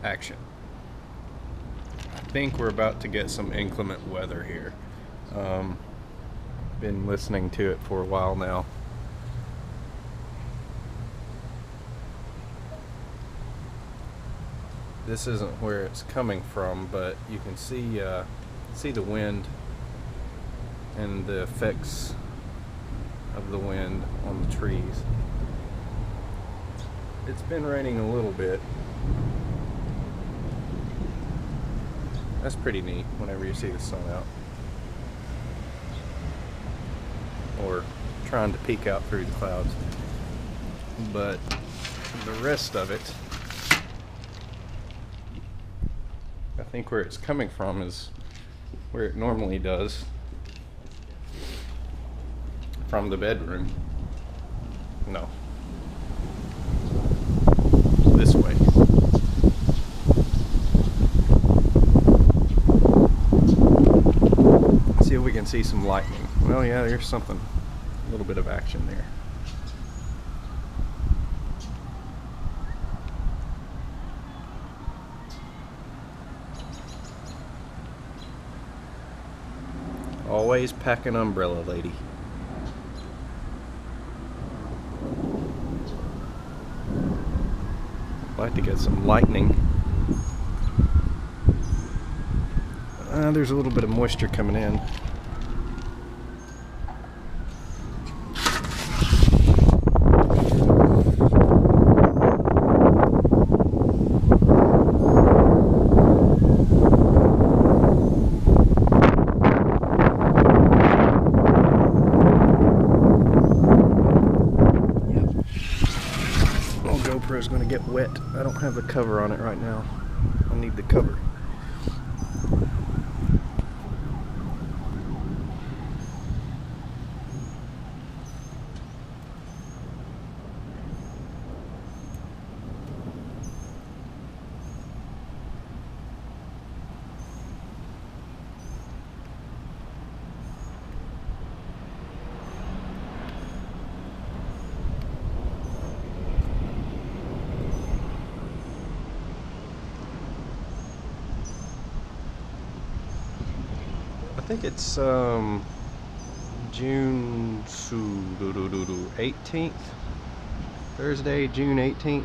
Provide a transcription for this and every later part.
action. I think we're about to get some inclement weather here. Been listening to it for a while now. This isn't where it's coming from, but you can see the wind and the effects of the wind on the trees. It's been raining a little bit. That's pretty neat whenever you see the sun out. Or trying to peek out through the clouds. But the rest of it, I think where it's coming from is where it normally does, from the bedroom. No. This way. See if we can see some lightning. Well, yeah, there's something, a little bit of action there. Always pack an umbrella, lady. I'd like to get some lightning. There's a little bit of moisture coming in. GoPro's going to get wet. I don't have the cover on it right now. I need the cover. I think it's June 18th, Thursday, June 18th.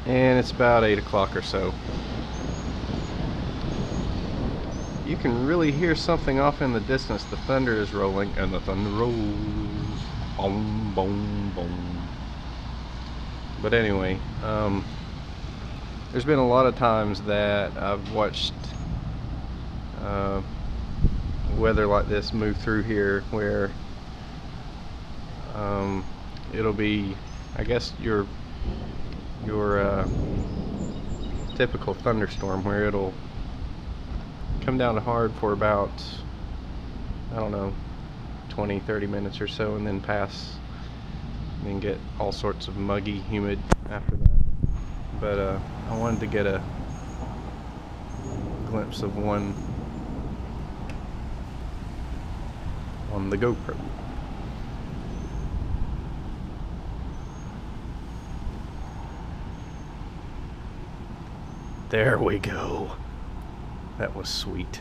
And it's about 8 o'clock or so. You can really hear something off in the distance. The thunder is rolling, and the thunder rolls. Boom, boom, boom. But anyway, there's been a lot of times that I've watched weather like this move through here, where it'll be, I guess, your typical thunderstorm, where it'll come down hard for about, I don't know, 20-30 minutes or so, and then pass, and then get all sorts of muggy, humid after that. But I wanted to get a glimpse of one on the GoPro. There we go. That was sweet.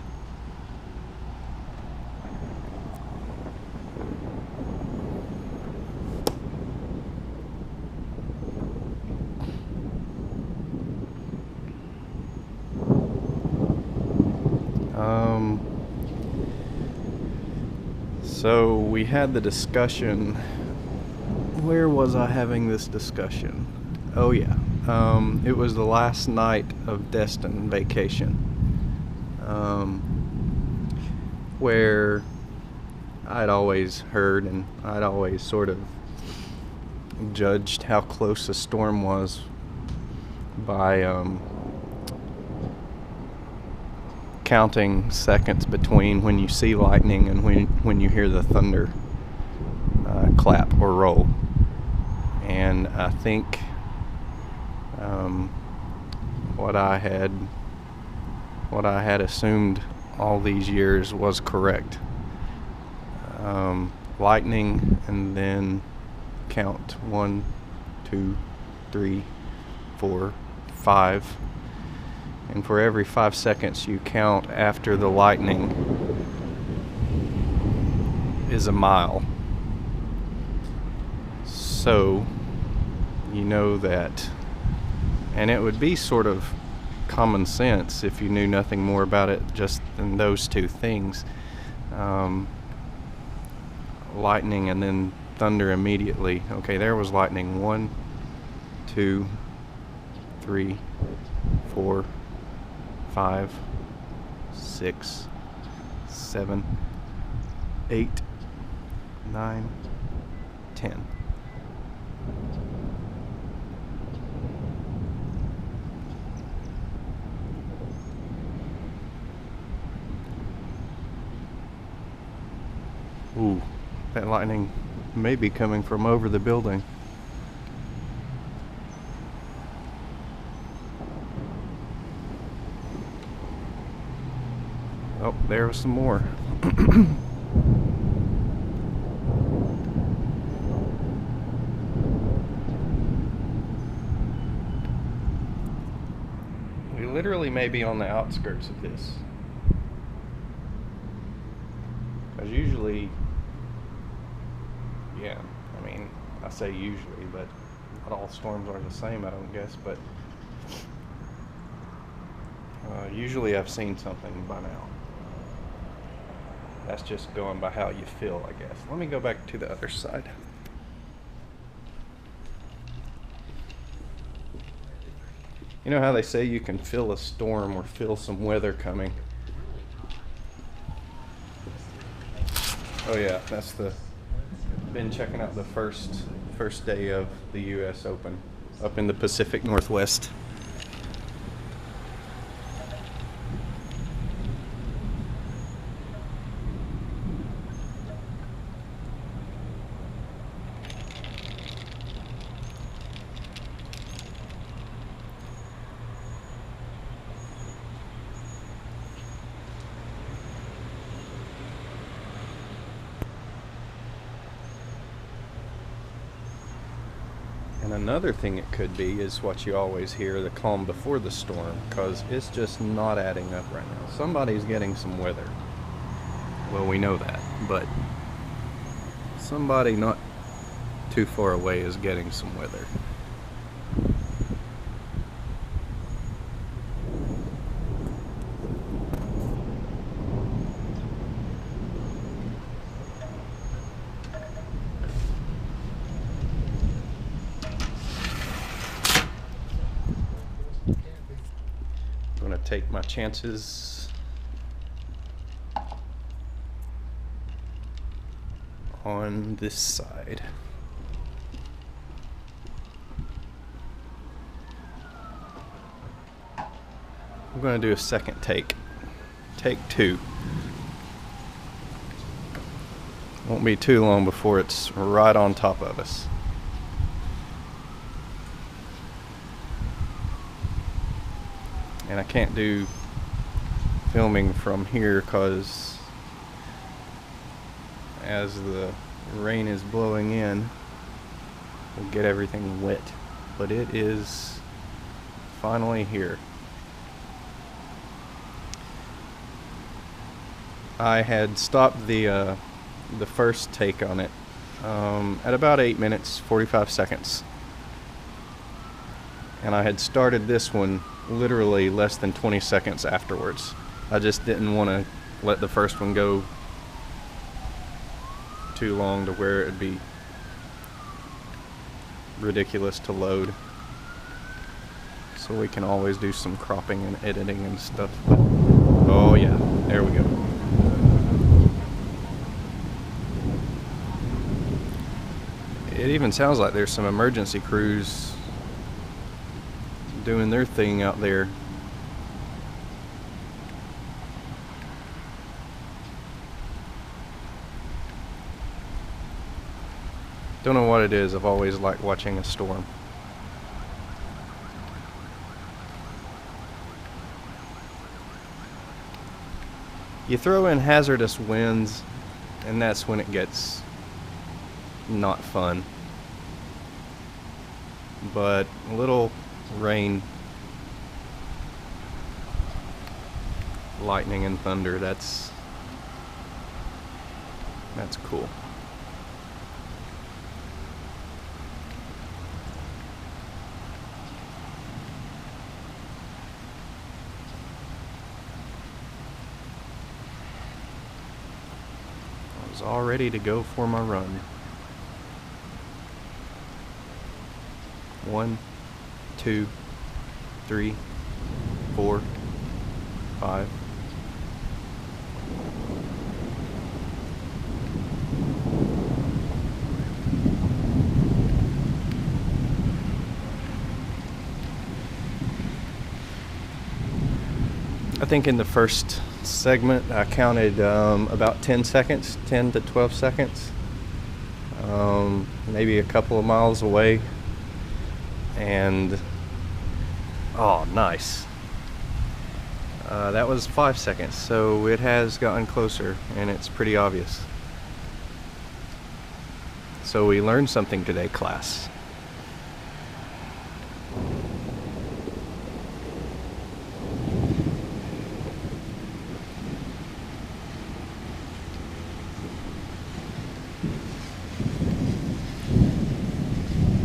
So we had the discussion. Where was I having this discussion? Oh yeah, it was the last night of Destin vacation, where I'd always heard and I'd always sort of judged how close a storm was by counting seconds between when you see lightning and when you hear the thunder clap or roll. And I think what I had assumed all these years was correct. Lightning and then count 1, 2, 3, 4, 5. And for every 5 seconds you count after the lightning is a mile. So you know that, and it would be sort of common sense if you knew nothing more about it just than those two things. Lightning and then thunder immediately. Okay, there was lightning. 1, 2, 3, 4, 5, 6, 7, 8, 9, 10. Ooh, that lightning may be coming from over the building. Oh, there was some more. We literally may be on the outskirts of this. Because usually, yeah, I mean, I say usually, but not all storms are the same, I don't guess, but usually I've seen something by now. That's just going by how you feel, I guess. Let me go back to the other side. You know how they say you can feel a storm or feel some weather coming? Oh yeah, that's been checking out the first day of the US Open up in the Pacific Northwest. And another thing it could be is what you always hear, the calm before the storm, because it's just not adding up right now. Somebody's getting some weather. Well, we know that, but somebody not too far away is getting some weather. I'm going to take my chances on this side. I'm going to do a second take. Take 2. Won't be too long before it's right on top of us. And I can't do filming from here because as the rain is blowing in, we'll get everything wet. But it is finally here. I had stopped the first take on it at about 8 minutes 45 seconds, and I had started this one literally less than 20 seconds afterwards. I just didn't want to let the first one go too long to where it'd be ridiculous to load. So we can always do some cropping and editing and stuff. But, oh yeah, there we go. It even sounds like there's some emergency crews doing their thing out there. Don't know what it is. I've always liked watching a storm. You throw in hazardous winds, and that's when it gets not fun. but a little rain, lightning and thunder, that's cool. I was all ready to go for my run. 1, 2, 3, 4, 5. I think in the first segment I counted about 10 seconds, 10 to 12 seconds, maybe a couple of miles away, and oh, nice. That was 5 seconds, so it has gotten closer, and it's pretty obvious. So we learned something today, class.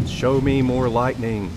Show me more lightning.